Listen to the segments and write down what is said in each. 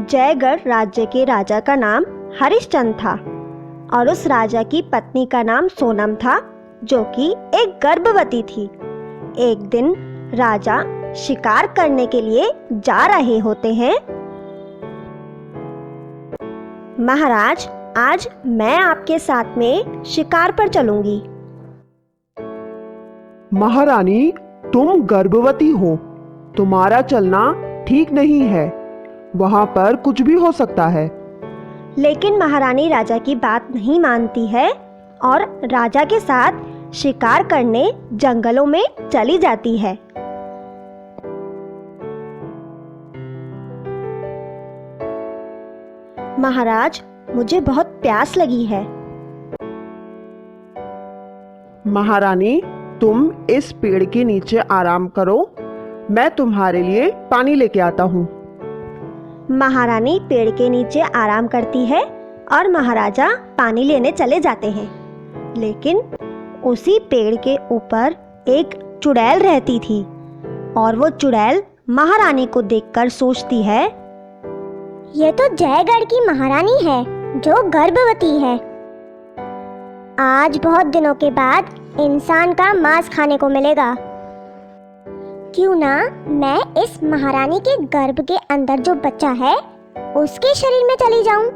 जयगढ़ राज्य के राजा का नाम हरिश्चंद्र था और उस राजा की पत्नी का नाम सोनम था, जो कि एक गर्भवती थी। एक दिन राजा शिकार करने के लिए जा रहे होते हैं। महाराज, आज मैं आपके साथ में शिकार पर चलूंगी। महारानी, तुम गर्भवती हो, तुम्हारा चलना ठीक नहीं है, वहां पर कुछ भी हो सकता है। लेकिन महारानी राजा की बात नहीं मानती है और राजा के साथ शिकार करने जंगलों में चली जाती है। महाराज, मुझे बहुत प्यास लगी है। महारानी, तुम इस पेड़ के नीचे आराम करो, मैं तुम्हारे लिए पानी लेके आता हूँ। महारानी पेड़ के नीचे आराम करती है और महाराजा पानी लेने चले जाते हैं। लेकिन उसी पेड़ के ऊपर एक चुड़ैल रहती थी और वो चुड़ैल महारानी को देखकर सोचती है, ये तो जयगढ़ की महारानी है जो गर्भवती है। आज बहुत दिनों के बाद इंसान का मांस खाने को मिलेगा। क्यों ना मैं इस महारानी के गर्भ के अंदर जो बच्चा है उसके शरीर में चली जाऊं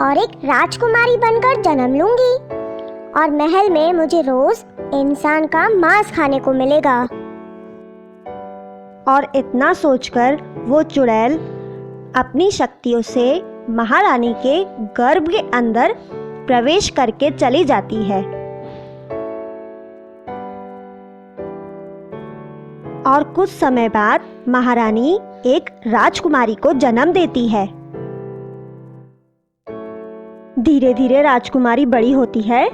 और एक राजकुमारी बनकर जन्म लूंगी और महल में मुझे रोज इंसान का मांस खाने को मिलेगा। और इतना सोचकर वो चुड़ैल अपनी शक्तियों से महारानी के गर्भ के अंदर प्रवेश करके चली जाती है और कुछ समय बाद महारानी एक राजकुमारी को जन्म देती है। धीरे धीरे राजकुमारी बड़ी होती है।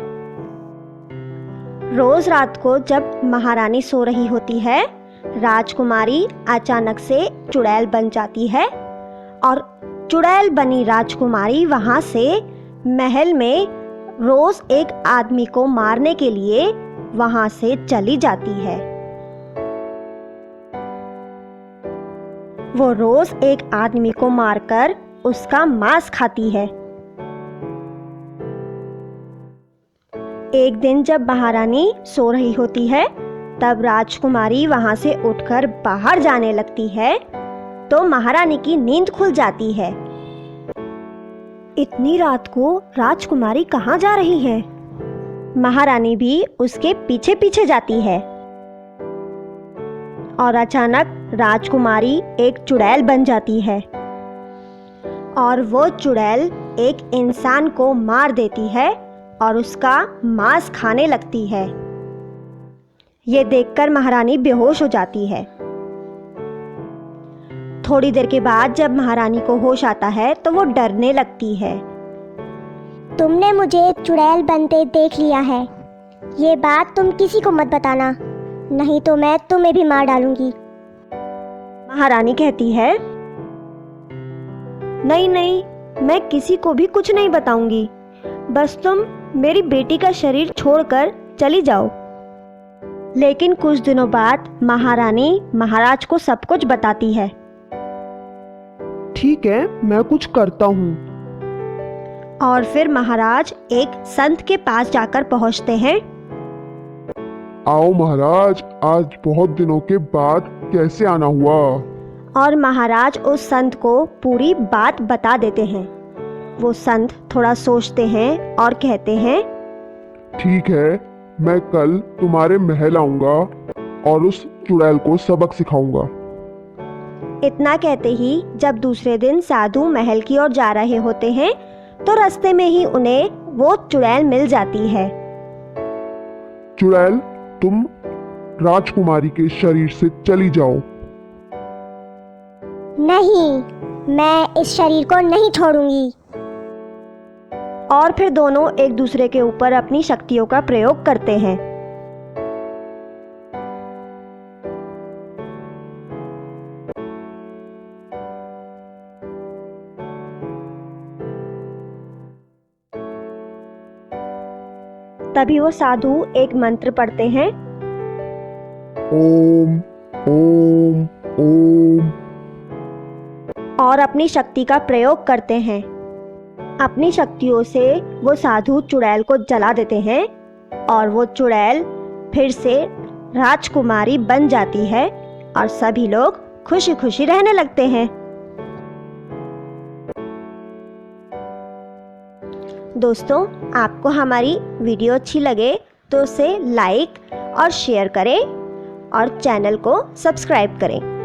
रोज रात को जब महारानी सो रही होती है, राजकुमारी अचानक से चुड़ैल बन जाती है और चुड़ैल बनी राजकुमारी वहां से महल में रोज एक आदमी को मारने के लिए वहां से चली जाती है। वो रोज एक आदमी को मारकर उसका मांस खाती है। एक दिन जब महारानी सो रही होती है, तब राजकुमारी वहां से उठकर बाहर जाने लगती है, तो महारानी की नींद खुल जाती है। इतनी रात को राजकुमारी कहाँ जा रही है? महारानी भी उसके पीछे पीछे जाती है और अचानक राजकुमारी एक चुड़ैल बन जाती है और वो चुड़ैल एक इंसान को मार देती है और उसका मांस खाने लगती है। ये देखकर महारानी बेहोश हो जाती है। थोड़ी देर के बाद जब महारानी को होश आता है तो वो डरने लगती है। तुमने मुझे एक चुड़ैल बनते देख लिया है, ये बात तुम किसी को मत बताना, नहीं तो मैं तुम्हें भी मार डालूंगी। महारानी कहती है, नहीं नहीं, मैं किसी को भी कुछ नहीं बताऊंगी, बस तुम मेरी बेटी का शरीर छोड़कर चली जाओ। लेकिन कुछ दिनों बाद महारानी महाराज को सब कुछ बताती है। ठीक है, मैं कुछ करता हूँ। और फिर महाराज एक संत के पास जाकर पहुंचते हैं। आओ महाराज, आज बहुत दिनों के बाद कैसे आना हुआ? और महाराज उस संत को पूरी बात बता देते हैं। वो संत थोड़ा सोचते हैं और कहते हैं, ठीक है, मैं कल तुम्हारे महल आऊंगा और उस चुड़ैल को सबक सिखाऊंगा। इतना कहते ही जब दूसरे दिन साधु महल की ओर जा रहे होते हैं तो रास्ते में ही उन्हें वो चुड़ैल मिल जाती है। चुड़ैल, तुम राजकुमारी के शरीर से चली जाओ। नहीं, मैं इस शरीर को नहीं छोड़ूंगी। और फिर दोनों एक दूसरे के ऊपर अपनी शक्तियों का प्रयोग करते हैं। तभी वो साधु एक मंत्र पढ़ते हैं। ओम ओम ओम। और अपनी शक्ति का प्रयोग करते हैं। अपनी शक्तियों से वो साधु चुड़ैल को जला देते हैं और वो चुड़ैल फिर से राजकुमारी बन जाती है और सभी लोग खुशी खुशी रहने लगते हैं। दोस्तों, आपको हमारी वीडियो अच्छी लगे तो उसे लाइक और शेयर करें और चैनल को सब्सक्राइब करें।